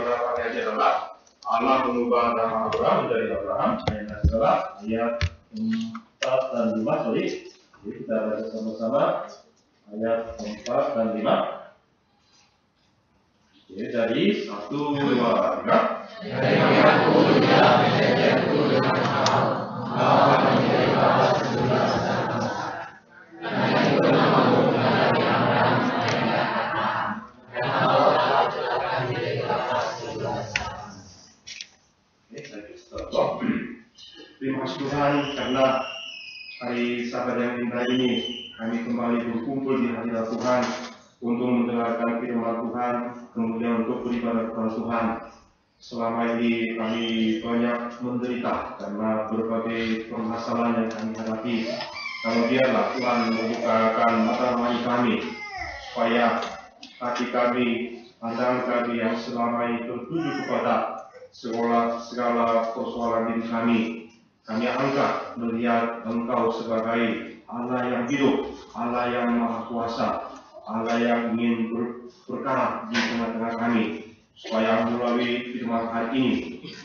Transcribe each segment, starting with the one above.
pada pagi hari adalah Allah mengubah nama Abraham menjadi Abraham. Ayat adalah ayat 4 dan 5. Sorry. Jadi kita baca sama-sama ayat 4 dan 5. Oke, jadi 1, 2, 3. Terima kasih Tuhan karena hari Sabat yang indah ini kami kembali berkumpul di hadirat Tuhan untuk mendengarkan firman Tuhan, kemudian untuk beribadah kepada Tuhan. Selama ini kami banyak menderita karena berbagai permasalahan yang kami hadapi. Kalau biarlah Tuhan membukakan mata rohani kami supaya hati kami, pandangan kami yang selama ini tertuju kepada segala persoalan diri kami angkat melihat Engkau sebagai Allah yang hidup, Allah yang maha kuasa, Allah yang ingin berkarya di tengah-tengah kami, supaya melalui firman hari ini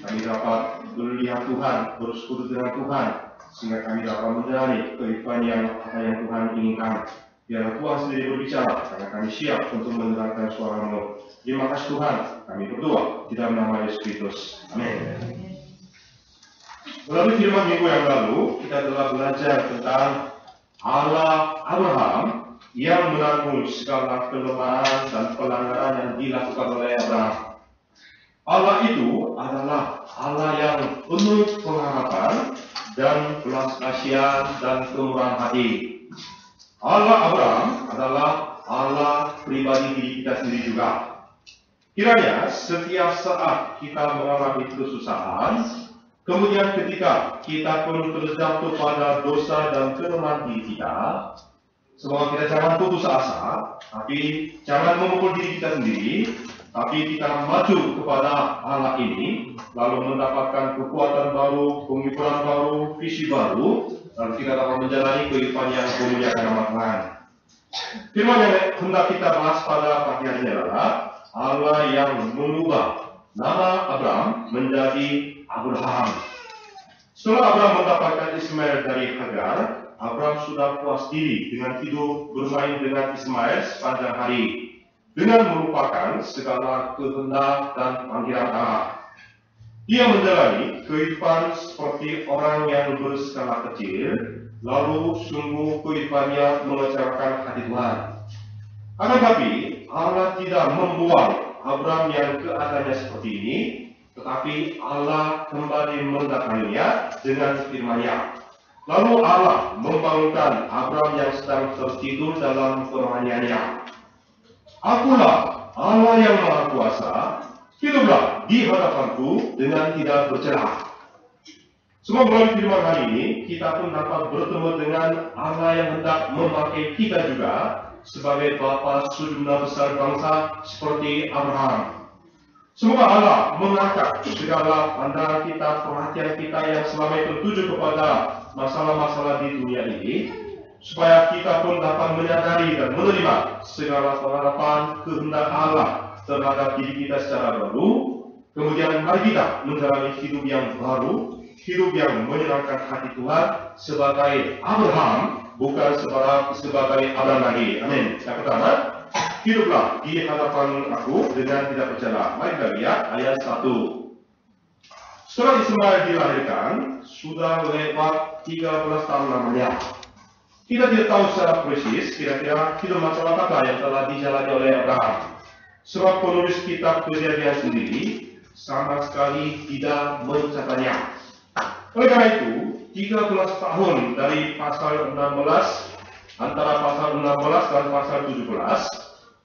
kami dapat melihat Tuhan, bersekutu dengan Tuhan, sehingga kami dapat menjalani kehidupan yang apa yang Tuhan inginkan. Biarlah Tuhan sendiri berbicara, karena kami siap untuk mendengarkan suara-Mu. Terima kasih Tuhan, kami berdoa di dalam nama Yesus Kristus. Amin. Melalui firman minggu yang lalu, kita telah belajar tentang Allah Abraham yang menanggung segala kelemahan dan pelanggaran yang dilakukan oleh Abraham. Allah itu adalah Allah yang penuh pengharapan dan belas kasihan dan kemurahan hati. Allah Abraham adalah Allah pribadi diri kita sendiri juga. Kiranya setiap saat kita mengalami kesusahan, kemudian ketika kita pun terjatuh pada dosa dan kelemahan diri kita, semoga kita jangan putus asa, tapi jangan memukul diri kita sendiri, tapi kita maju kepada Allah ini, lalu mendapatkan kekuatan baru, penghiburan baru, visi baru, lalu kita dapat menjalani kehidupan yang memuliakan nama Tuhan. Firman yang hendak kita bahas pada pagi hari ini adalah Allah yang mengubah nama Abraham menjadi Abraham. Setelah Abraham mendapatkan Ismail dari Hagar, Abraham sudah puas diri dengan hidup bermain dengan Ismail sepanjang hari, dengan melupakan segala kehendak dan panggilan Allah. Dia menjalani kehidupan seperti orang yang berskala kecil, lalu sungguh kehidupannya mengecewakan hati Tuhan. Akan tetapi Allah tidak membuang Abraham yang keadaannya seperti ini, tetapi Allah kembali mendatanginya dengan firman-Nya. Lalu Allah membangunkan Abraham yang sedang tertidur dalam kerohaniannya. Akulah Allah yang maha kuasa, hiduplah di hadapanku dengan tidak bercelah. Semua melalui firman hari ini, kita pun dapat bertemu dengan Allah yang hendak memakai kita juga sebagai bapa sejumlah besar bangsa seperti Abraham. Semoga Allah mengangkat segala pandangan kita, perhatian kita yang selama itu tertuju kepada masalah-masalah di dunia ini, supaya kita pun dapat menyadari dan menerima segala pengharapan kehendak Allah terhadap diri kita secara baru. Kemudian mari kita menjalani hidup yang baru, hidup yang menyenangkan hati Tuhan sebagai Abraham, bukan sebagai Abraham lagi. Amin. Yang pertama, hiduplah di hadapan aku dengan tidak bercela. Mari kita lihat ayat 1. Setelah Ismail dilahirkan, sudah lewat 13 tahun lamanya. Kita tidak tahu secara persis kira-kira hidup masalah apa yang telah dijalani oleh Abraham. Sebab penulis kitab Kejadian sendiri sama sekali tidak mencatatnya. Oleh karena itu, 13 tahun dari pasal 16, antara pasal 16 dan pasal 17,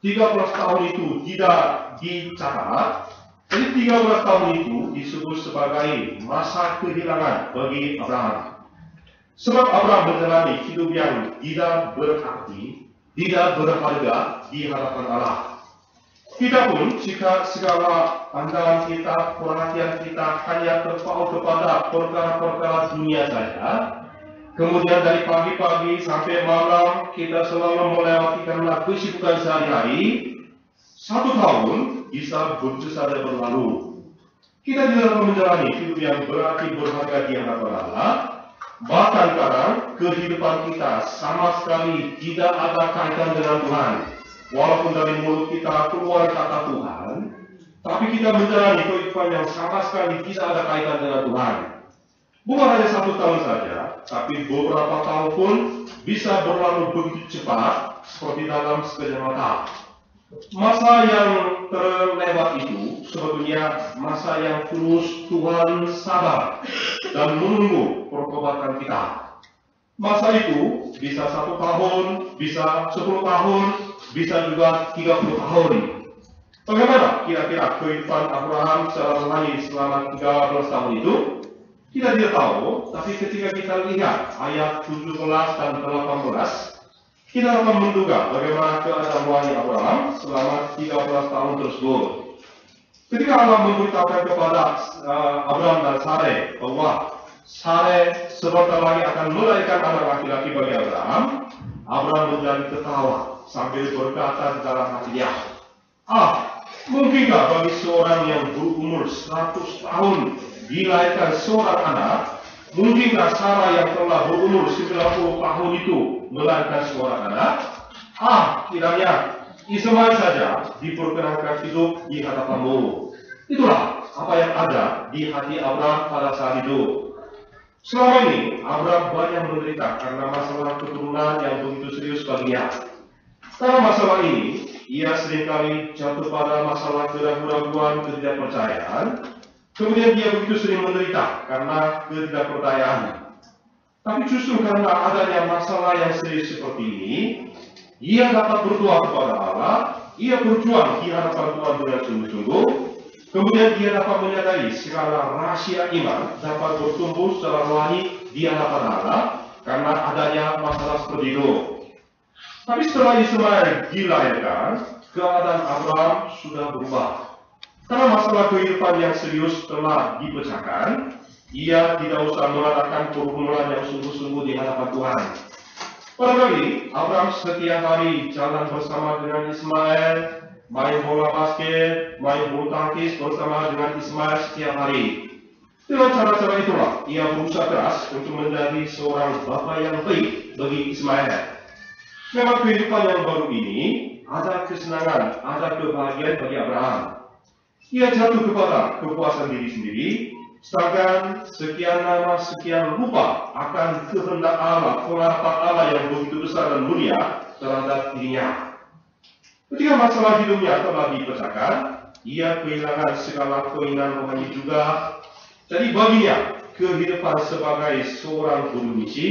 13 tahun itu tidak dicatat. Jadi 13 tahun itu disebut sebagai masa kehilangan bagi Abraham. Sebab Abraham menjalani hidup yang tidak berarti, tidak berharga di hadapan Allah. Kita pun jika segala pandangan kita, perhatian kita hanya terpaut kepada perkara-perkara dunia saja, kemudian dari pagi-pagi sampai malam kita selalu melewati karena kesibukan sehari-hari, 1 tahun bisa begitu saja berlalu. Kita tidak dapat menjalani hidup yang berarti berharga di hadapan Allah. Bahkan kadang kehidupan kita sama sekali tidak ada kaitan dengan Tuhan. Walaupun dari mulut kita keluar kata Tuhan, tapi kita menjalani kehidupan yang sama sekali tidak ada kaitan dengan Tuhan. Bukan hanya 1 tahun saja, tapi beberapa tahun pun bisa berlalu begitu cepat seperti dalam sekejap mata. Masa yang terlewat itu sebetulnya masa yang terus Tuhan sabar dan menunggu pertobatan kita. Masa itu bisa 1 tahun, bisa 10 tahun, bisa juga 30 tahun. Bagaimana kira-kira kehidupan Abraham secara rohani selama 13 tahun itu? Kita tidak tahu, tapi ketika kita lihat ayat 17 dan 18, kita akan menduga bagaimana keadaan rohani Abraham selama 13 tahun tersebut. Ketika Allah memberitahukan kepada Abraham dan Sarai bahwa Sarai sebentar lagi akan melahirkan anak laki-laki bagi Abraham, Abraham menjadi tertawa sambil berkata dalam hatinya, mungkinkah bagi seorang yang berumur 100 tahun dilahirkan seorang anak? Mungkinkah Sarah yang telah berumur 90 tahun itu melahirkan seorang anak? Kiranya Ismail saja diperkenankan hidup di hadapanmu. Itulah apa yang ada di hati Abraham pada saat itu. Selama ini Abraham banyak menderita karena masalah keturunan yang begitu serius baginya. Karena masalah ini, ia seringkali jatuh pada masalah keraguan-keraguan ketidakpercayaan. Kemudian dia begitu sering menderita karena ketidakpercayaan. Tapi justru karena adanya masalah yang serius seperti ini, ia dapat berdoa kepada Allah, ia berjuang di hadapan Tuhan dengan sungguh-sungguh. Kemudian dia dapat menyadari segala rahasia iman dapat bertumbuh secara rohani di hadapan Allah karena adanya masalah seperti itu. Tapi setelah Ismail dilahirkan, keadaan Abraham sudah berubah. Karena masalah kehidupan yang serius telah dipecahkan, ia tidak usah mengadakan pergumulan yang sungguh-sungguh di hadapan Tuhan. Barangkali Abraham setiap hari jalan bersama dengan Ismail, main bola basket, main bulu tangkis bersama dengan Ismail setiap hari. Dengan cara-cara itulah ia berusaha keras untuk menjadi seorang bapa yang baik bagi Ismail. Memang kehidupan yang baru ini ada kesenangan, ada kebahagiaan bagi Abraham. Ia jatuh kepada kepuasan diri sendiri, sedangkan sekian lama sekian lupa akan kehendak Allah, pengharapan Allah yang begitu besar dan mulia terhadap dirinya. Ketika masalah hidupnya telah dipecahkan, ia kehilangan segala keinginan rohani juga. Jadi baginya, kehidupan sebagai seorang guru misi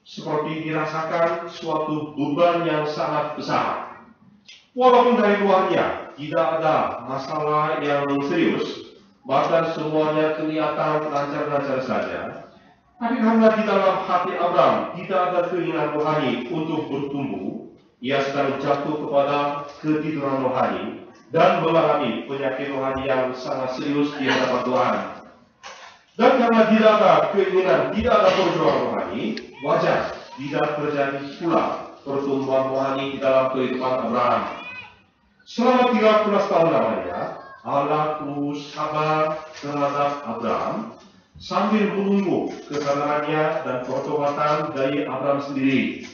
seperti dirasakan suatu beban yang sangat besar. Walaupun dari luarnya tidak ada masalah yang serius, bahkan semuanya kelihatan lancar-lancar saja, tapi karena di dalam hati Abraham tidak ada keinginan rohani untuk bertumbuh, ia sedang jatuh kepada ketiduran rohani dan mengalami penyakit rohani yang sangat serius di hadapan Tuhan. Dan karena tidak ada keinginan, tidak ada perjuangan rohani, wajar tidak terjadi pula pertumbuhan rohani di dalam kehidupan Abraham. Selama 13 tahun lamanya, Allah terus sabar terhadap Abraham sambil menunggu kesadarannya dan pertobatan dari Abraham sendiri.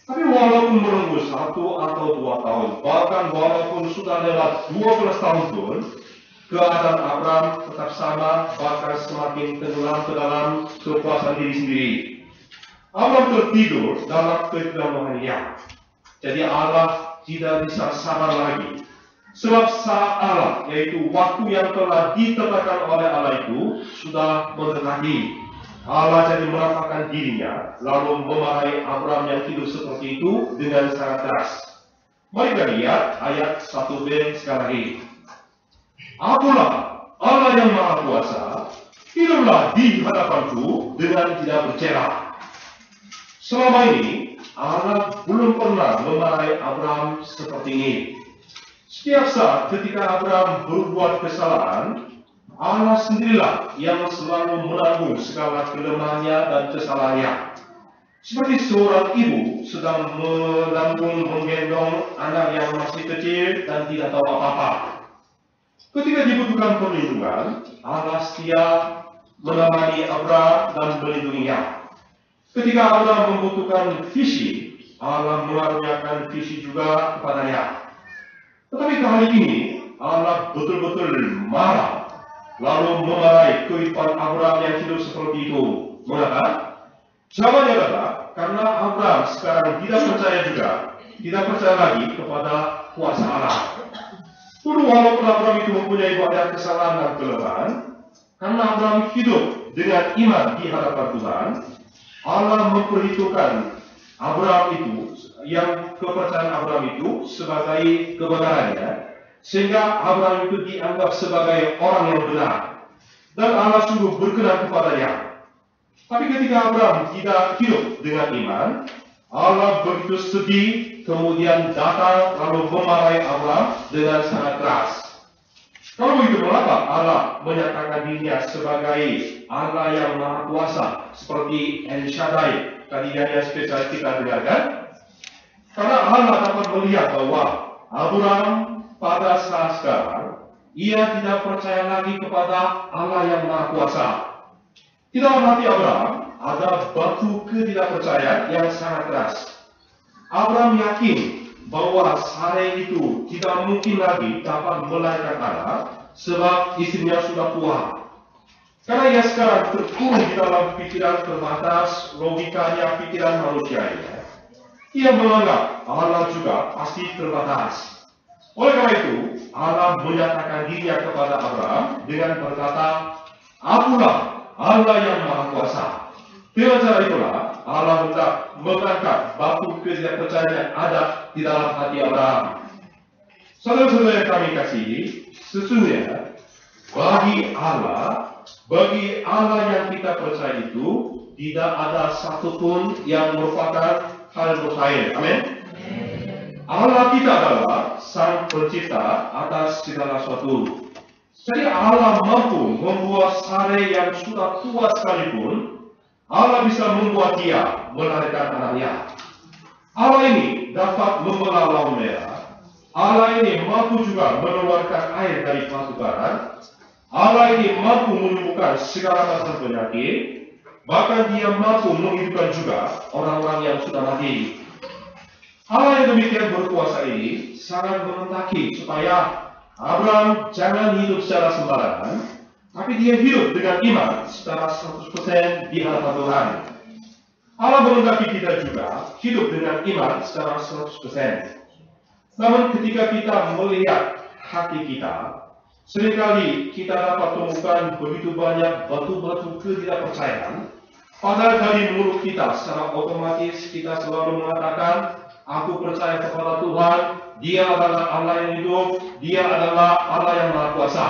Tapi walaupun menunggu 1 atau 2 tahun, bahkan walaupun sudah lewat 12 tahun pun, keadaan Abraham tetap sama, bahkan semakin tenggelam ke dalam kepuasan diri sendiri. Abraham tertidur dalam ketiduran rohaninya. Jadi Allah tidak bisa sabar lagi. Sebab saat Allah, yaitu waktu yang telah ditetapkan oleh Allah itu, sudah mendekati. Allah jadi menampakkan dirinya, lalu memarahi Abraham yang tidur seperti itu dengan sangat keras. Mari kita lihat ayat 1b sekali lagi. Akulah Allah yang Maha Kuasa, hiduplah di hadapanku dengan tidak bercerai. Selama ini, Allah belum pernah memarahi Abraham seperti ini. Setiap saat ketika Abraham berbuat kesalahan, Allah sendirilah yang selalu menanggung segala kelemahannya dan kesalahannya. Seperti seorang ibu sedang menanggung menggendong anak yang masih kecil dan tidak tahu apa-apa. Ketika dibutuhkan perlindungan, Allah setia menemani Abraham dan melindunginya. Ketika Abraham membutuhkan visi, Allah mengaruniakan visi juga kepadanya. Tetapi kali ini, Allah betul-betul marah, lalu memarahi kehidupan Abraham yang hidup seperti itu. Mengapa? Jawabannya adalah karena Abraham sekarang tidak percaya juga, tidak percaya lagi kepada kuasa Allah. Dulu walaupun Abraham itu mempunyai banyak kesalahan dan kelemahan, karena Abraham hidup dengan iman di hadapan Tuhan, Allah memperhitungkan Abraham itu, yang kepercayaan Abraham itu sebagai kebenarannya, sehingga Abraham itu dianggap sebagai orang yang benar, dan Allah sungguh berkenan kepadanya. Tapi ketika Abraham tidak hidup dengan iman, Allah begitu sedih, kemudian datang lalu memarahi Abraham dengan sangat keras. Kalau begitu, mengapa Allah menyatakan dirinya sebagai Allah yang Maha Kuasa, seperti El Shaddai tadi yang spesial kita dengarkan? Karena Allah dapat melihat bahwa Abraham pada saat sekarang, ia tidak percaya lagi kepada Allah yang Maha Kuasa. Di dalam hati Abraham ada batu ketidakpercayaan yang sangat keras. Abraham yakin bahwa Sarai itu tidak mungkin lagi dapat melahirkan anak sebab istrinya sudah tua. Karena ia sekarang terkurung di dalam pikiran terbatas, logikanya, pikiran manusianya. Ia menganggap Allah juga pasti terbatas. Oleh karena itu, Allah menyatakan dirinya kepada Abraham dengan berkata, "Akulah Allah yang Maha Kuasa." Dengan cara itulah Allah hendak mengangkat batu ketidakpercayaan yang ada di dalam hati Abraham. Saudara-saudara yang kami kasihi, sesungguhnya bagi Allah yang kita percaya itu tidak ada satupun yang merupakan hal mustahil. Amin. Allah kita adalah Sang Pencipta atas segala sesuatu. Jadi Allah mampu membuat Sarai yang sudah tua sekalipun, Allah bisa membuat dia melahirkan anaknya. Allah ini dapat membelah Laut Merah. Allah ini mampu juga mengeluarkan air dari batu karang. Allah ini mampu menyembuhkan segala macam penyakit. Bahkan dia mampu menghidupkan juga orang-orang yang sudah mati. Allah yang demikian berkuasa ini sangat menentaki supaya Abraham jangan hidup secara sembarangan, tapi dia hidup dengan iman secara 100% di hadapan Tuhan. Allah mengendaki kita juga hidup dengan iman secara 100%. Namun ketika kita melihat hati kita, seringkali kita dapat temukan begitu banyak batu-batu ketidakpercayaan. Padahal dari mulut kita secara otomatis kita selalu mengatakan, "Aku percaya kepada Tuhan, Dia adalah Allah yang hidup, Dia adalah Allah yang Maha Kuasa."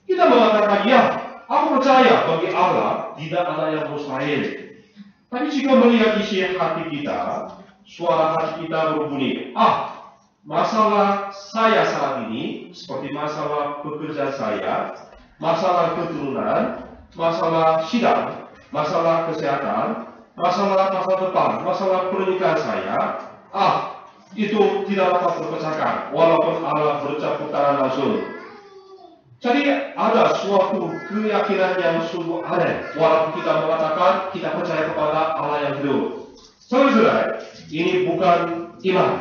Kita mengatakan, "Ya, aku percaya bagi Allah tidak ada yang mustahil." Tapi jika melihat isi hati kita, suara hati kita berbunyi, masalah saya saat ini, seperti masalah pekerjaan saya, masalah keturunan, masalah sidang, masalah kesehatan, masalah masa depan, masalah pernikahan saya, itu tidak dapat terpecahkan, walaupun Allah bercampur tangan langsung. Jadi ada suatu keyakinan yang sungguh aneh, walaupun kita mengatakan kita percaya kepada Allah yang hidup. Saudara-saudara, ini bukan iman.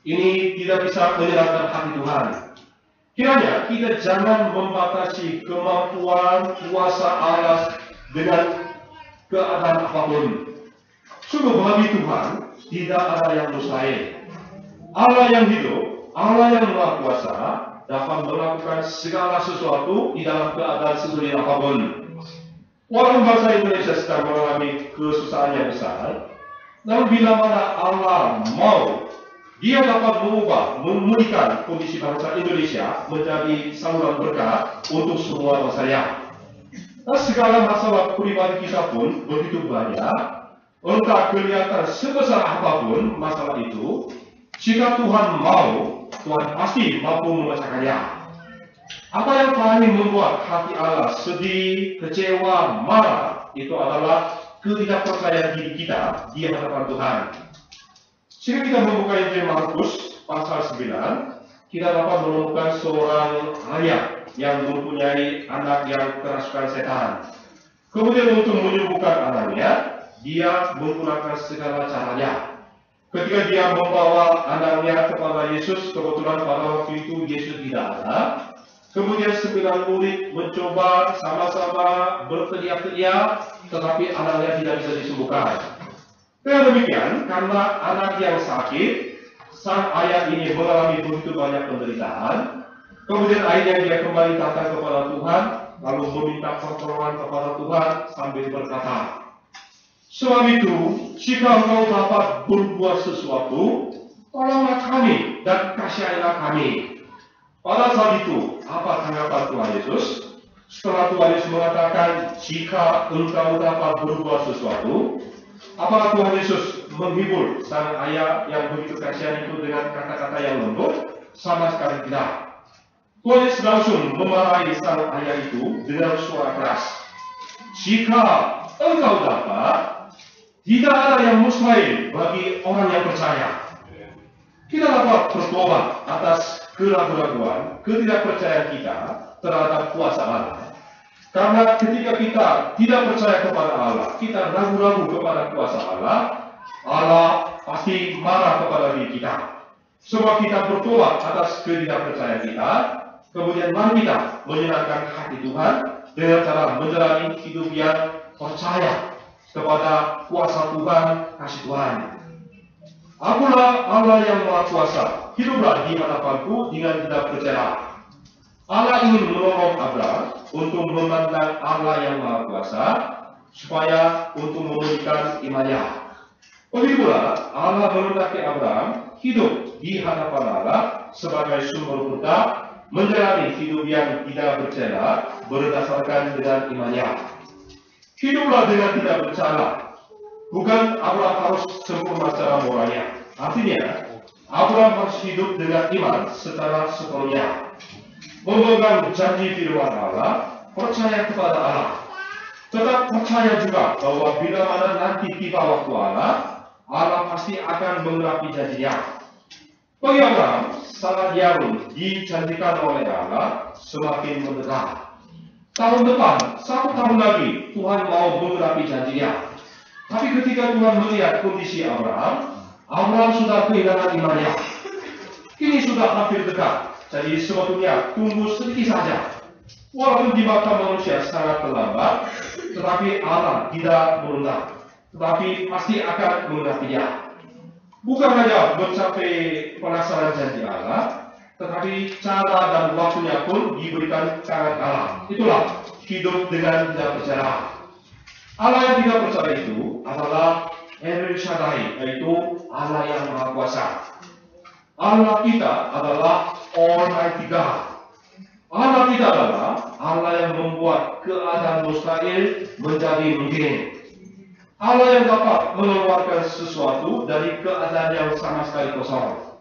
Ini tidak bisa menyenangkan hati Tuhan. Kiranya kita jangan membatasi kemampuan kuasa Allah dengan keadaan apapun. Sungguh bagi Tuhan tidak ada yang mustahil. Allah yang hidup, Allah yang Maha Kuasa dapat melakukan segala sesuatu di dalam keadaan sesulit apapun. Walaupun bangsa Indonesia sedang mengalami kesusahan yang besar, namun bila mana Allah mau, Dia dapat mengubah, memulihkan kondisi bangsa Indonesia menjadi saluran berkat untuk semua manusia. Dan segala masalah pribadi kita pun begitu banyak, entah kelihatan sebesar apapun masalah itu, jika Tuhan mau, Tuhan pasti mampu memecahkannya. Apa yang paling membuat hati Allah sedih, kecewa, marah, itu adalah ketidakpercayaan diri kita di hadapan Tuhan. Jika kita membuka Injil Markus pasal 9, kita dapat menemukan seorang ayah yang mempunyai anak yang kerasukan setan. Kemudian untuk menyembuhkan anaknya, dia menggunakan segala caranya. Ketika dia membawa anaknya kepada Yesus, kebetulan pada waktu itu Yesus tidak ada. Kemudian 9 murid mencoba sama-sama berteriak-teriak, tetapi anaknya tidak bisa disembuhkan. Dengan demikian, karena anak yang sakit, sang ayah ini mengalami begitu banyak penderitaan. Kemudian akhirnya dia kembali datang kepada Tuhan, lalu meminta pertolongan kepada Tuhan sambil berkata, "Sebab itu, jika engkau dapat berbuat sesuatu, tolonglah kami dan kasihilah kami." Pada saat itu, apa tanggapan Tuhan Yesus? Setelah Tuhan Yesus mengatakan, "Jika engkau dapat berbuat sesuatu," apakah Tuhan Yesus menghibur sang ayah yang begitu kasihan itu dengan kata-kata yang lembut? Sama sekali tidak. Tuhan Yesus langsung memarahi sang ayah itu dengan suara keras. "Jika engkau dapat, tidak ada yang mustahil bagi orang yang percaya." Kita dapat bertobat atas keraguan-raguan, ketidakpercayaan kita terhadap kuasa Allah. Karena ketika kita tidak percaya kepada Allah, kita ragu-ragu kepada kuasa Allah, Allah pasti marah kepada diri kita. Sebab kita bertobat atas ketidakpercayaan kita, kemudian mari kita menyenangkan hati Tuhan dengan cara menjalani hidup yang percaya kepada kuasa Tuhan, kasih Tuhan. "Akulah Allah yang Maha Kuasa, hiduplah di hadapanku dengan tidak bercela." Allah ingin menolong Abraham untuk memandang Allah yang Maha Kuasa, supaya untuk memulihkan imannya. Begitu pula Allah mengendaki Abraham hidup di hadapan Allah sebagai sumber berkat, menjalani hidup yang tidak bercela berdasarkan dengan imannya. Hiduplah dengan tidak bercela. Bukan Abraham harus sempurna secara moralnya. Artinya, Abraham harus hidup dengan iman secara sepenuhnya, memegang janji firman Allah, percaya kepada Allah. Tetap percaya juga bahwa bila mana nanti tiba waktu Allah, Allah pasti akan menggenapi janjinya. Bagi Abraham, saat yang dijanjikan oleh Allah semakin mendekat. Tahun depan, 1 tahun lagi, Tuhan mau menggenapi janjinya. Tapi ketika Tuhan melihat kondisi Abraham sudah kehilangan imannya. Kini sudah hampir dekat. Jadi sebetulnya tunggu sedikit saja. Walaupun di mata manusia sangat terlambat, tetapi Allah tidak menunda. Tetapi pasti akan menggenapinya. Bukan hanya mencapai pelaksanaan janji Allah, tetapi cara dan waktunya pun diberikan tangan Allah. Itulah hidup dengan tidak percaya. Allah yang tidak percaya itu adalah El Shaddai, yaitu Allah yang Maha Kuasa. Allah kita adalah Almighty God. Allah kita adalah Allah yang membuat keadaan mustahil menjadi mungkin. Allah yang dapat mengeluarkan sesuatu dari keadaan yang sama sekali kosong.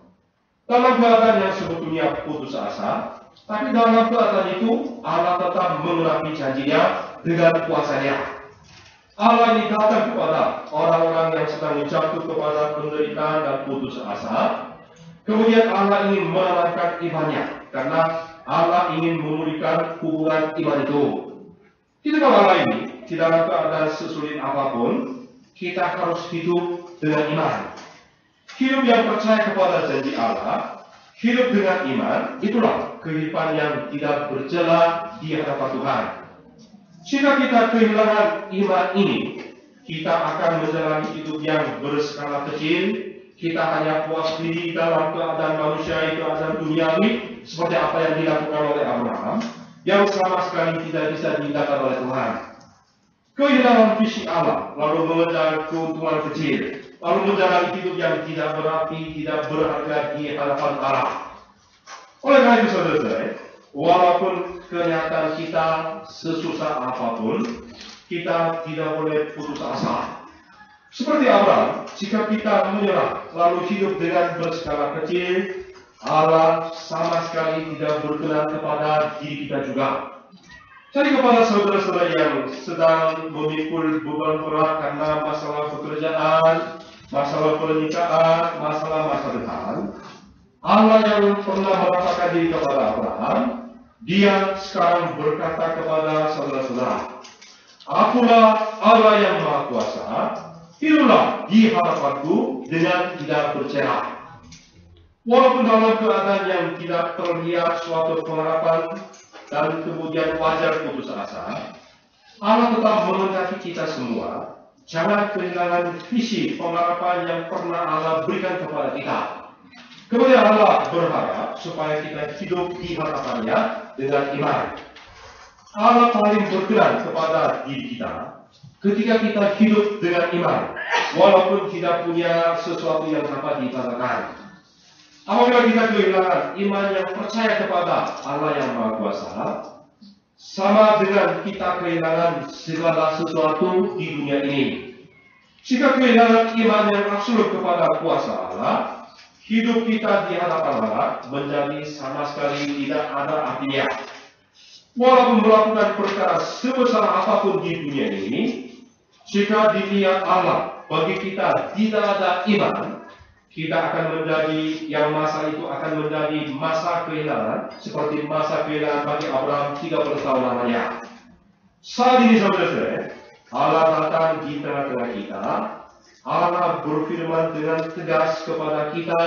Dalam keadaan yang sebetulnya putus asa, tapi dalam keadaan itu Allah tetap menggenapi janjinya dengan kuasanya. Allah ini datang kepada orang-orang yang sedang jatuh kepada penderitaan dan putus asa. Kemudian Allah ingin menanamkan imannya, karena Allah ingin memulihkan hubungan iman itu. Di dalam hal ini, di dalam keadaan sesulit apapun, kita harus hidup dengan iman. Hidup yang percaya kepada janji Allah, hidup dengan iman, itulah kehidupan yang tidak bercela di hadapan Tuhan. Jika kita kehilangan iman ini, kita akan menjalani hidup yang berskala kecil. Kita hanya puas diri dalam keadaan manusia, keadaan duniawi, seperti apa yang dilakukan oleh Abraham, yang sama sekali tidak bisa dihindarkan oleh Tuhan. Kehilangan visi Allah, lalu mengejar keuntungan kecil, lalu menjalani hidup yang tidak berarti, tidak berharga di hadapan Allah. Oleh karena itu, saudara-saudara, walaupun kenyataan kita sesusah apapun, kita tidak boleh putus asa. Seperti Abraham, jika kita menyerah lalu hidup dengan berskala kecil, Allah sama sekali tidak berkenan kepada diri kita juga. Jadi kepada saudara-saudara yang sedang memikul beban berat karena masalah pekerjaan, masalah pernikahan, masalah masa depan, Allah yang pernah mengatakan diri kepada Abraham, Dia sekarang berkata kepada saudara-saudara, Akulah Allah yang Maha Kuasa, hiduplah di hadapanku dengan tidak bercerai. Walaupun dalam keadaan yang tidak terlihat suatu pengharapan dan kemudian wajar putus asa, Allah tetap menghendaki kita semua jangan kehilangan visi pengharapan yang pernah Allah berikan kepada kita. Kemudian Allah berharap supaya kita hidup di hadapannya dengan iman. Allah paling berkenan kepada diri kita ketika kita hidup dengan iman, walaupun tidak punya sesuatu yang dapat dibanggakan. Apabila kita kehilangan iman yang percaya kepada Allah yang Maha Kuasa, sama dengan kita kehilangan segala sesuatu di dunia ini. Jika kehilangan iman yang absolut kepada kuasa Allah, hidup kita di hadapan Allah menjadi sama sekali tidak ada artinya. Walaupun melakukan perkara sebesar apapun di dunia ini, jika dilihat Allah bagi kita tidak ada iman, kita akan menjadi, yang masa itu akan menjadi masa kehilangan, seperti masa kehilangan bagi Abraham 30 tahun lamanya. Saat ini saudara-saudara, Allah datang di tengah-tengah kita. Allah berfirman dengan tegas kepada kita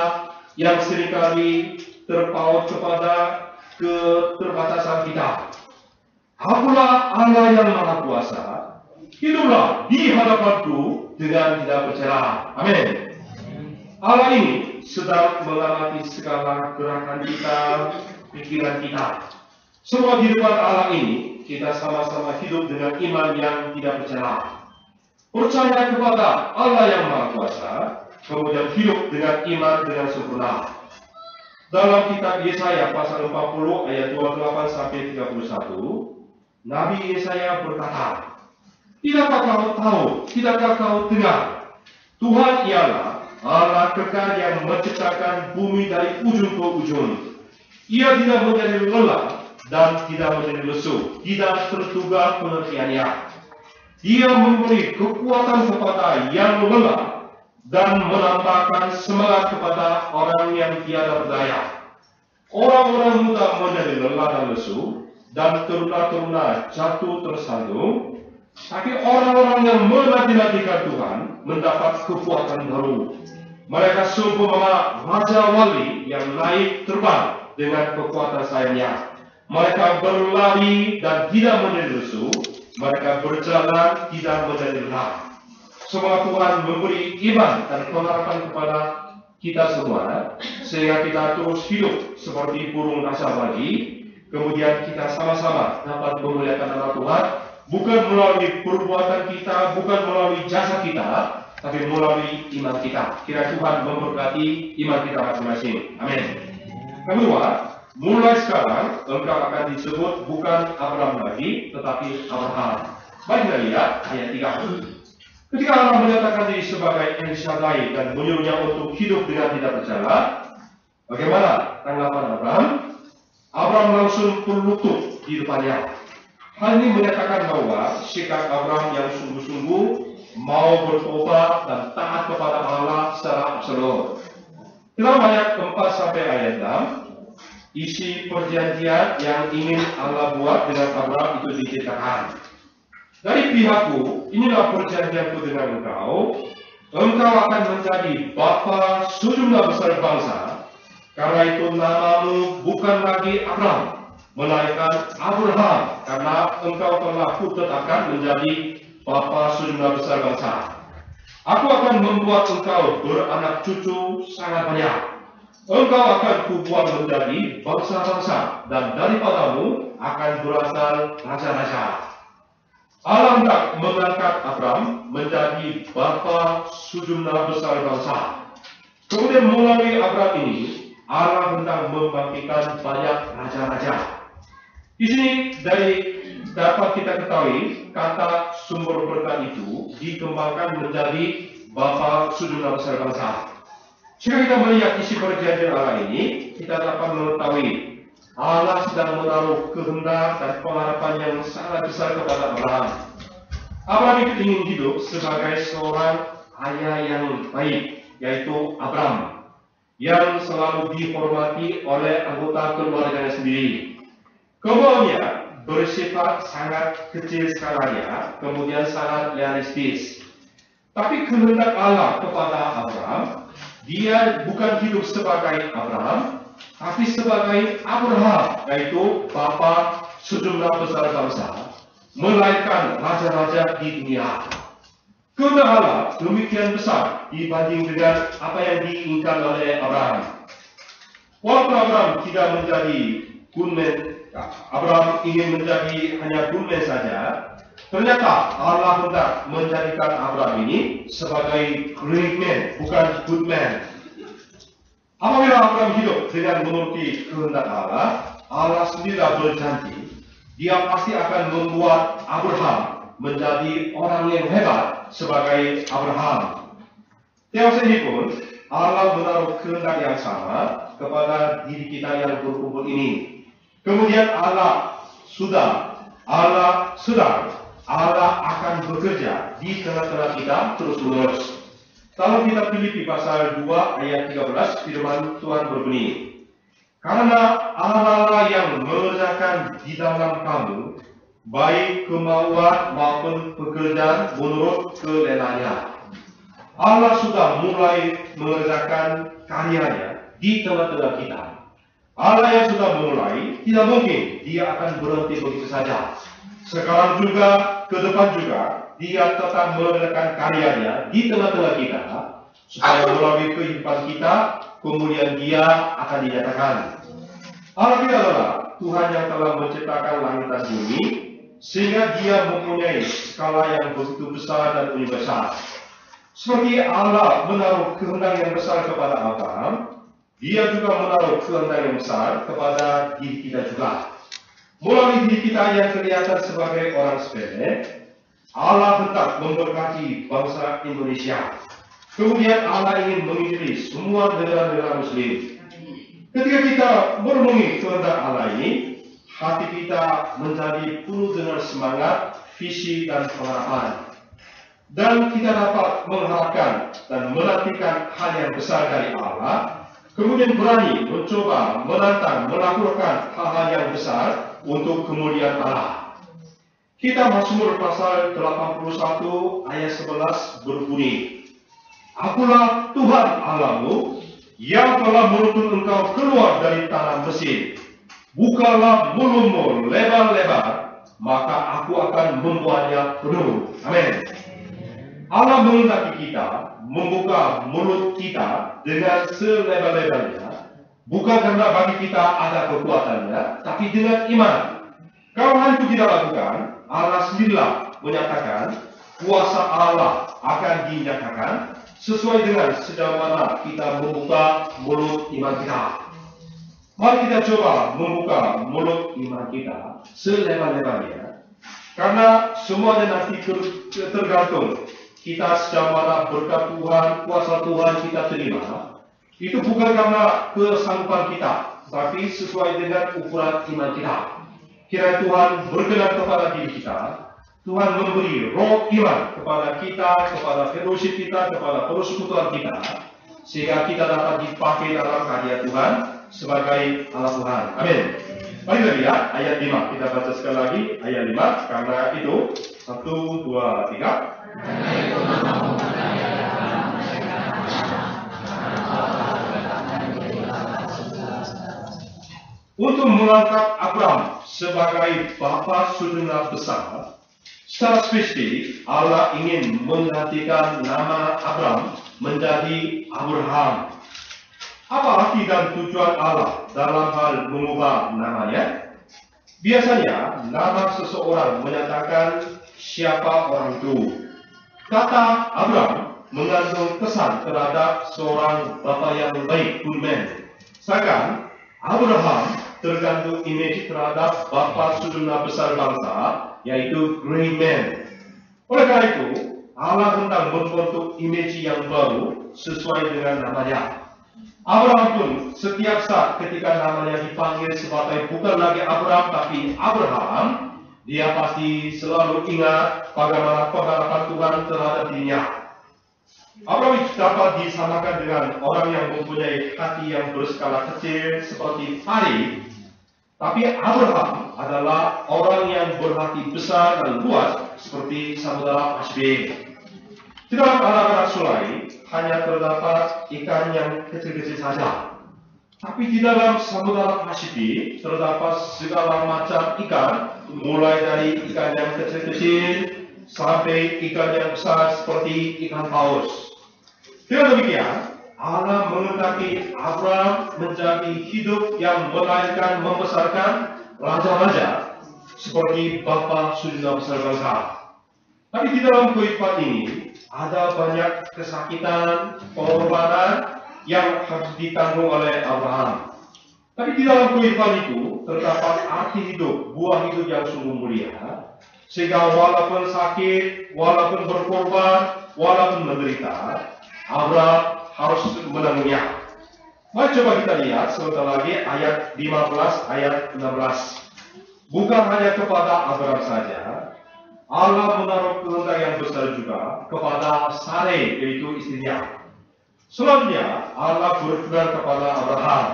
yang seringkali terpaut kepada keterbatasan kita. Akulah Allah yang Maha Kuasa, hiduplah di hadapanku dengan tidak bercerai. Amin. Allah ini sedang mengamati segala gerakan kita, pikiran kita. Semua di depan Allah ini, kita sama-sama hidup dengan iman yang tidak bercerai. Percaya kepada Allah yang Maha Kuasa, kemudian hidup dengan iman dengan sempurna. Dalam kitab Yesaya pasal 40 ayat 28 sampai 31, Nabi Yesaya berkata, Tidakkah kau tahu, tidakkah kau dengar, Tuhan ialah Allah kekal yang menciptakan bumi dari ujung ke ujung. Ia tidak menjadi lelah dan tidak menjadi lesu, tidak terduga pengertiannya. Dia memberi kekuatan kepada yang lelah dan menambahkan semangat kepada orang yang tiada berdaya. Orang-orang muda menjadi lelah dan lesu, dan teruna-teruna jatuh tersandung. Tapi orang-orang yang menanti-nantikan Tuhan mendapat kekuatan baru. Mereka seumpama raja wali yang naik terbang dengan kekuatan sayapnya. Mereka berlari dan tidak menjadi lesu. Mereka berjalan tidak menjadi lelah. Semoga Tuhan memberi iman dan pengharapan kepada kita semua, sehingga kita terus hidup seperti burung rasa bagi. Kemudian kita sama-sama dapat memuliakan nama Tuhan, bukan melalui perbuatan kita, bukan melalui jasa kita, tapi melalui iman kita. Kiranya Tuhan memberkati iman kita masing-masing. Amin. Kedua, mulai sekarang engkau akan disebut bukan Abraham lagi, tetapi Abraham. Mari kita lihat ayat 3. Ketika Allah menyatakan diri sebagai El Shaddai dan menyuruhnya untuk hidup dengan tidak bercela, bagaimana tanggapan Abraham? Abraham langsung berlutut di depannya. Hal ini menyatakan bahwa sikap Abraham yang sungguh-sungguh mau bertobat dan taat kepada Allah secara absolut. Dalam ayat 4 sampai ayat 6, isi perjanjian yang ingin Allah buat dengan Abraham itu diceritakan. Dari pihakku, inilah perjanjianku dengan engkau. Engkau akan menjadi bapa sejumlah besar bangsa. Karena itu namamu bukan lagi Abraham, melainkan Abraham, karena engkau telah kutetapkan menjadi bapa sejumlah besar bangsa. Aku akan membuat engkau beranak cucu sangat banyak. Engkau akan kubuat menjadi bangsa-bangsa, dan daripadamu akan berasal raja-raja. Allah hendak mengangkat Abraham menjadi bapa sejumlah besar bangsa. Kemudian melalui Abraham ini, Allah hendak membangkitkan banyak raja-raja. Di sini dapat kita ketahui kata sumber berkat itu dikembangkan menjadi bapa sejumlah besar bangsa. Jika kita melihat isi perjanjian Allah ini, kita dapat mengetahui Allah sedang menaruh kehendak dan pengharapan yang sangat besar kepada Abraham. Abraham itu ingin hidup sebagai seorang ayah yang baik, yaitu Abraham. yang selalu dihormati oleh anggota keluarganya sendiri. Kemauannya bersifat sangat kecil skalanya, kemudian sangat realistis. Tapi kehendak Allah kepada Abraham, dia bukan hidup sebagai Abraham, tapi sebagai Abraham, yaitu bapa sejumlah besar bangsa, melahirkan raja-raja di dunia. Kehendak Allah demikian besar dibanding dengan apa yang diinginkan oleh Abraham. Walaupun Abraham tidak menjadi gunmen, Abraham ingin menjadi hanya gunmen saja, ternyata Allah hendak menjadikan Abraham ini sebagai great man, bukan good man. Apabila Abraham hidup dengan menuruti kehendak Allah, Allah sendirilah berjanji, dia pasti akan membuat Abraham menjadi orang yang hebat sebagai Abraham. Tiap ini pun, Allah menaruh kehendak yang sama kepada diri kita yang berkumpul ini. Kemudian Allah sedang, Allah akan bekerja di tengah-tengah kita terus-menerus. Kalau kita Filipi pasal 2 ayat 13, firman Tuhan berbunyi, karena Allah yang mengerjakan di dalam kamu, baik kemauan maupun pekerjaan menurut kelelannya. Allah sudah mulai mengerjakan karyanya di tengah-tengah kita. Allah yang sudah memulai, tidak mungkin dia akan berhenti begitu saja. Sekarang juga, ke depan juga, dia tetap mengerjakan karyanya di tengah-tengah kita, supaya melalui kehidupan kita, kemudian dia akan dinyatakan. Allah kita adalah Tuhan yang telah menciptakan langit dan bumi, sehingga dia mempunyai skala yang begitu besar dan universal. Seperti Allah menaruh kehendak yang besar kepada Abraham, dia juga menaruh kehendak yang besar kepada diri kita juga. Melalui diri kita yang kelihatan sebagai orang sepele, Allah hendak memberkati bangsa Indonesia. Kemudian Allah ingin menginjili semua negara-negara Muslim. Ketika kita merenungi kehendak Allah ini, hati kita menjadi penuh dengan semangat, visi dan pengharapan. Dan kita dapat mengharapkan dan menantikan hal yang besar dari Allah, kemudian berani mencoba, menantang, melakukan hal-hal yang besar untuk kemuliaan Allah. Kita Mazmur pasal 81 ayat 11 berbunyi, Akulah Tuhan Allahmu yang telah menuntun engkau keluar dari tanah Mesir. Bukalah mulutmu lebar-lebar, maka aku akan membuatnya penuh. Amin. Allah menghendaki kita membuka mulut kita dengan selebar-lebarnya, bukan karena bagi kita ada kekuatannya, tapi dengan iman. Kalau hal itu kita lakukan, Allah sendirilah menyatakan kuasa Allah akan dinyatakan sesuai dengan sejauh mana kita membuka mulut iman kita. Mari kita coba membuka mulut iman kita selebar-lebarnya, karena semuanya nanti tergantung kita sejauh mana berkat Tuhan, kuasa Tuhan kita terima. Itu bukan karena kesanggupan kita, tapi sesuai dengan ukuran iman kita. Kiranya Tuhan berkenan kepada diri kita, Tuhan memberi roh iman kepada kita, kepada fellowship kita, kepada persekutuan kita, sehingga kita dapat dipakai dalam karya Tuhan sebagai anak Tuhan. Amin. Mari kita lihat ayat 5. Kita baca sekali lagi ayat 5. Karena itu 1, 2, 3. Untuk mengangkat Abraham sebagai bapa sejumlah besar, secara spesifik Allah ingin menggantikan nama Abraham menjadi Abraham. Apa arti dan tujuan Allah dalam hal mengubah namanya? Biasanya nama seseorang menyatakan siapa orang itu. Kata Abraham mengandung kesan terhadap seorang bapa yang baik, good man. Sedangkan Abraham tergantung image terhadap bapa sejumlah besar bangsa, yaitu great man. Oleh karena itu, Allah hendak membentuk image yang baru sesuai dengan namanya. Abraham pun setiap saat ketika namanya dipanggil sebagai bukan lagi Abraham tapi Abraham, dia pasti selalu ingat bagaimana pengharapan Tuhan terhadap dirinya. Abraham dapat disamakan dengan orang yang mempunyai hati yang berskala kecil seperti pari, tapi Abraham adalah orang yang berhati besar dan luas seperti samudera Pasifik. Di dalam anak-anak sulai hanya terdapat ikan yang kecil-kecil saja. Tapi di dalam samudera Pasifik terdapat segala macam ikan, mulai dari ikan yang kecil-kecil sampai ikan yang besar seperti ikan paus. Dengan demikian, Allah menghendaki Abraham menjadi hidup yang melahirkan membesarkan raja-raja seperti Bapa Surga besar bangsa. Tapi di dalam kehidupan ini ada banyak kesakitan, pengorbanan yang harus ditanggung oleh Abraham. Tapi di dalam kehidupan itu terdapat arti hidup, buah hidup yang sungguh mulia. Sehingga walaupun sakit, walaupun berkorban, walaupun menderita, Abraham harus menanggungnya. Mari coba kita lihat sebentar lagi ayat 15, ayat 16. Bukan hanya kepada Abraham saja, Allah menaruh kehendak yang besar juga kepada Sarai, yaitu istrinya. Selanjutnya Allah berfirman kepada Abraham,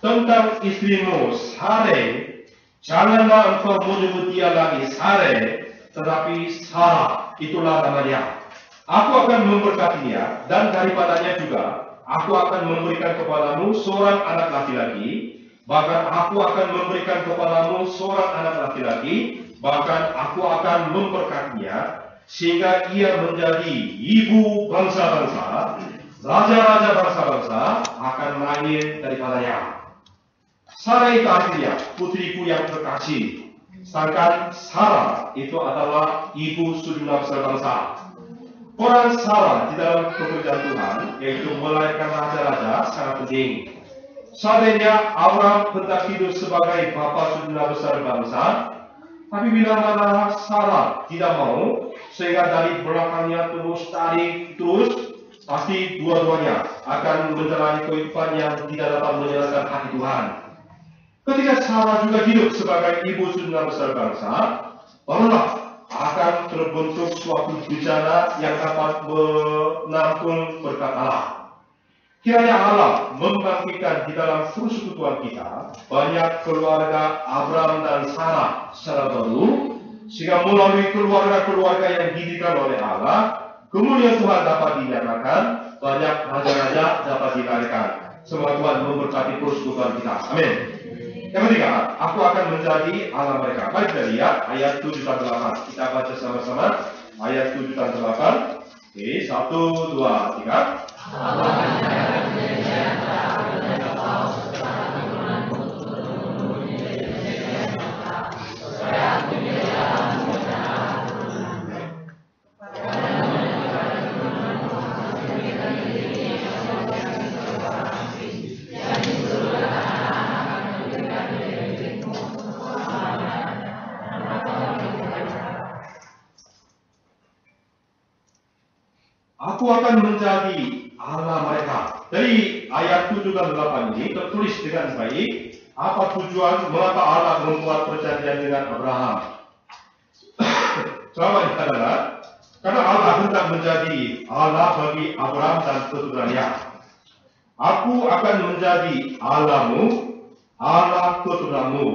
tentang istrimu Sarai, janganlah engkau menyebut dia lagi Sarai, tetapi Sarah, itulah namanya. Aku akan memberkatinya, dan daripadanya juga aku akan memberikan kepadamu seorang anak laki-laki, bahkan aku akan memberikan kepadamu seorang anak laki-laki, bahkan aku akan memberkatinya, sehingga ia menjadi ibu bangsa-bangsa, raja-raja bangsa-bangsa akan lahir daripadanya. Sarai itu artinya putriku yang terkasih, sedangkan Sarah itu adalah ibu sejumlah besar bangsa. Peran Sarah di dalam pekerjaan Tuhan, yaitu melahirkan raja-raja, sangat penting. Seandainya Abraham hendak hidup sebagai bapa sejumlah besar bangsa, tapi bila mana Sarah tidak mau, sehingga dari belakangnya terus tarik terus, pasti dua-duanya akan menjalani kehidupan yang tidak dapat menyenangkan hati Tuhan. Ketika Sarah juga hidup sebagai ibu sejumlah besar bangsa, barulah akan terbentuk suatu bencana yang dapat menampung berkat Allah. Kiranya Allah membangkitkan di dalam persekutuan kita banyak keluarga Abraham dan Sarah secara baru, sehingga melalui keluarga-keluarga yang didirikan oleh Allah, kemuliaan Tuhan dapat dinyatakan, banyak raja-raja dapat dilahirkan. Semoga Tuhan memberkati persekutuan kita. Amin. Yang ketiga, aku akan menjadi Allah mereka. Mari kita lihat ayat 7-8. Kita baca sama-sama ayat 7-8. Oke, 1, 2, 3. Aku akan menjadi Allah mereka. Dari ayat 7 dan 8 ini tertulis dengan baik apa tujuan mengapa Allah membuat perjanjian dengan Abraham. Jawabannya adalah karena Allah hendak menjadi Allah bagi Abraham dan keturunannya. Aku akan menjadi Allahmu, Allah keturunanmu.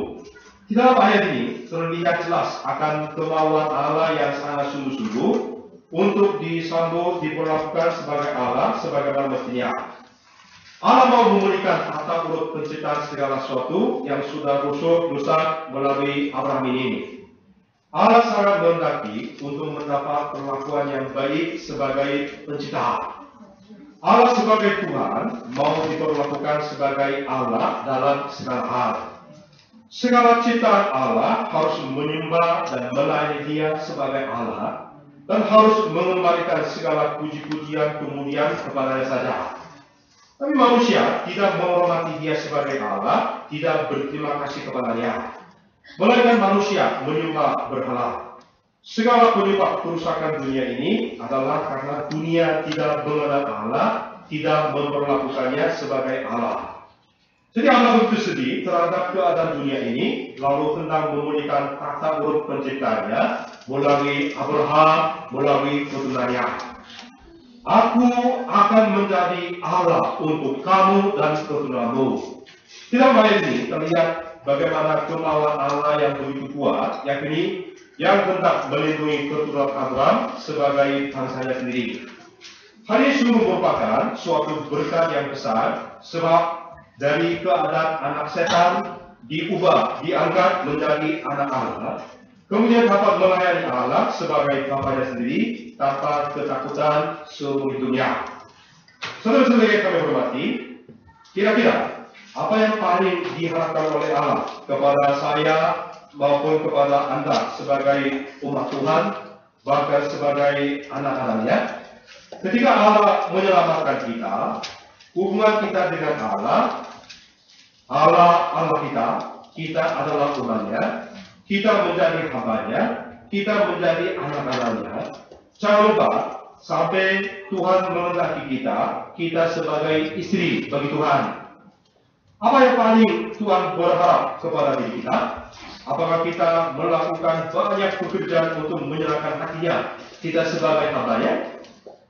Di dalam ayat ini terlihat jelas akan kemauan Allah yang sangat sungguh-sungguh untuk disambut, diperlakukan sebagai Allah sebagaimana mestinya. Allah mau memulihkan tata urut penciptaan segala sesuatu yang sudah rusak melalui Abraham ini. Allah sangat menghendaki untuk mendapat perlakuan yang baik sebagai pencipta. Allah sebagai Tuhan mau diperlakukan sebagai Allah dalam segala hal. Segala ciptaan Allah harus menyembah dan melayani Dia sebagai Allah, dan harus mengembalikan segala puji-pujian kemuliaan kepadanya saja. Tapi manusia tidak menghormati Dia sebagai Allah, tidak berterima kasih kepadanya. Melainkan manusia menyembah berhala. Segala penyebab kerusakan dunia ini adalah karena dunia tidak mengenal Allah, tidak memperlakukannya sebagai Allah. Jadi Allah begitu sedih terhadap keadaan dunia ini, lalu hendak memulihkan tata urut penciptanya melalui Abraham, melalui keturunannya. Aku akan menjadi Allah untuk kamu dan keturunanmu. Tidak lain ini terlihat bagaimana kemauan Allah yang begitu kuat, yakni yang hendak melindungi keturunan Abraham sebagai bangsanya sendiri. Hal ini sungguh merupakan suatu berkat yang besar, sebab dari keadaan anak setan diubah, diangkat menjadi anak Allah, kemudian dapat melayani Allah sebagai bapanya sendiri tanpa ketakutan seumur hidupnya. Saudara-saudara yang kami hormati, kira-kira apa yang paling diharapkan oleh Allah kepada saya maupun kepada Anda sebagai umat Tuhan, bahkan sebagai anak-anaknya? Ketika Allah menyelamatkan kita, hubungan kita dengan Allah kita adalah umatnya, kita menjadi hambanya, kita menjadi anak-anaknya. Jangan lupa, sampai Tuhan menghendaki kita sebagai istri bagi Tuhan. Apa yang paling Tuhan berharap kepada diri kita? Apakah kita melakukan banyak pekerjaan untuk menyenangkan hatinya, kita sebagai hambanya?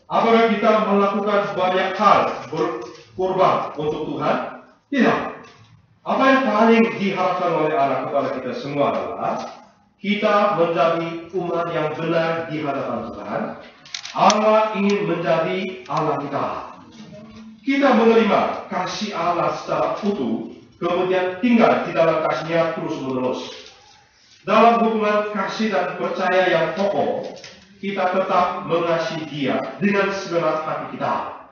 Apakah kita melakukan banyak hal berkorban untuk Tuhan? Tidak. Apa yang paling diharapkan oleh Allah kepada kita semua adalah kita menjadi umat yang benar di hadapan Tuhan. Allah ingin menjadi Allah kita. Kita menerima kasih Allah secara utuh, kemudian tinggal di dalam kasih-Nya terus-menerus. Dalam hubungan kasih dan percaya yang kokoh, kita tetap mengasihi Dia dengan segenap hati kita,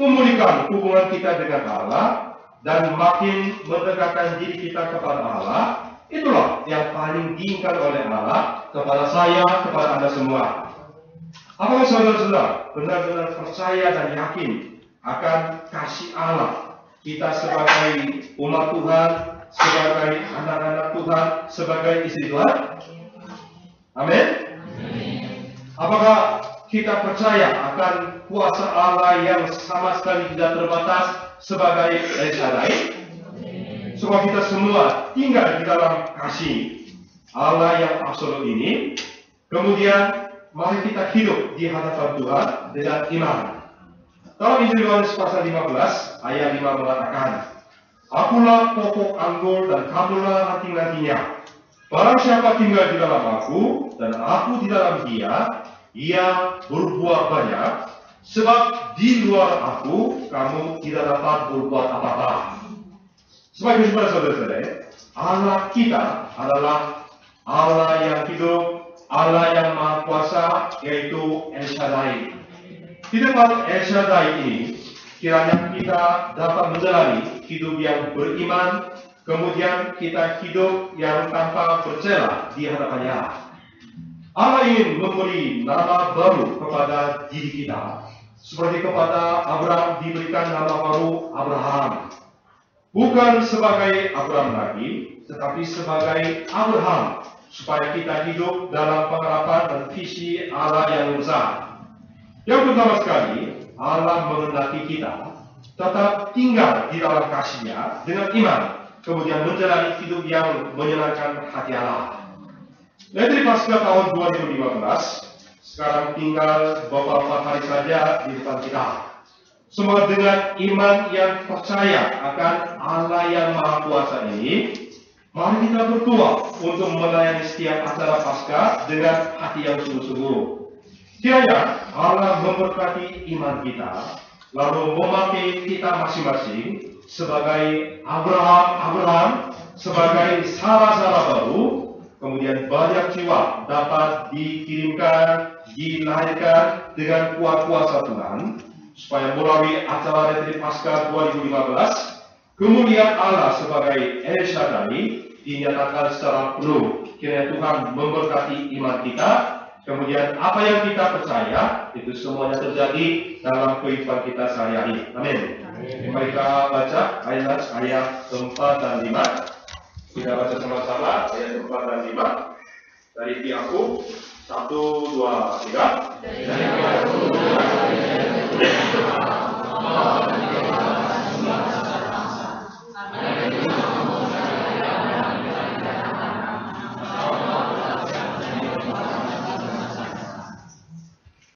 memulihkan hubungan kita dengan Allah, dan makin mendekatkan diri kita kepada Allah. Itulah yang paling diinginkan oleh Allah kepada saya, kepada Anda semua. Apakah saudara-saudara benar-benar percaya dan yakin akan kasih Allah kita sebagai umat Tuhan, sebagai anak-anak Tuhan, sebagai istri Tuhan? Amin. Apakah kita percaya akan kuasa Allah yang sama sekali tidak terbatas sebagai El Shaddai? Supaya kita semua tinggal di dalam kasih Allah yang absolut ini. Kemudian mari kita hidup di hadapan Tuhan dengan iman. Dalam Injil Yohanes pasal 15 ayat 5 mengatakan, Akulah pokok anggur dan kamulah ranting-rantingnya. Barang siapa tinggal di dalam aku dan aku di dalam dia, ia berbuah banyak, sebab di luar aku kamu tidak dapat berbuat apa-apa. Sebagai saudara-saudara, Allah kita adalah Allah yang hidup, Allah yang Maha Kuasa, yaitu El Shaddai. Di tempat El Shaddai ini, kiranya kita dapat menjalani hidup yang beriman, kemudian kita hidup yang tanpa bercela di hadapannya. Allah ingin memberi nama baru kepada diri kita, seperti kepada Abraham diberikan nama baru Abraham. Bukan sebagai Abraham lagi, tetapi sebagai Abraham, supaya kita hidup dalam pengharapan dan visi Allah yang besar. Yang pertama sekali, Allah menghendaki kita tetap tinggal di dalam kasih-Nya dengan iman, kemudian menjalani hidup yang menyenangkan hati Allah. Dari pasca tahun 2015, sekarang tinggal beberapa hari saja di depan kita. Semua dengan iman yang percaya akan Allah yang Maha Kuasa ini, mari kita berdoa untuk melayani setiap acara Paskah dengan hati yang sungguh-sungguh. Kiranya Allah memberkati iman kita, lalu memakai kita masing-masing sebagai Abraham, sebagai Sarah baru, kemudian banyak jiwa dapat dikirimkan, dilahirkan dengan kuat kuasa Tuhan, supaya melalui acara Retreat Paskah 2015, kemuliaan Allah sebagai El Shaddai dinyatakan secara penuh. Kiranya Tuhan memberkati iman kita, kemudian apa yang kita percaya itu semuanya terjadi dalam kehidupan kita sehari-hari. Amin. Mari kita baca ayat 4 dan 5. Kita baca sama-sama ayat 4 dan 5 dari Yakub 1, 2, 3.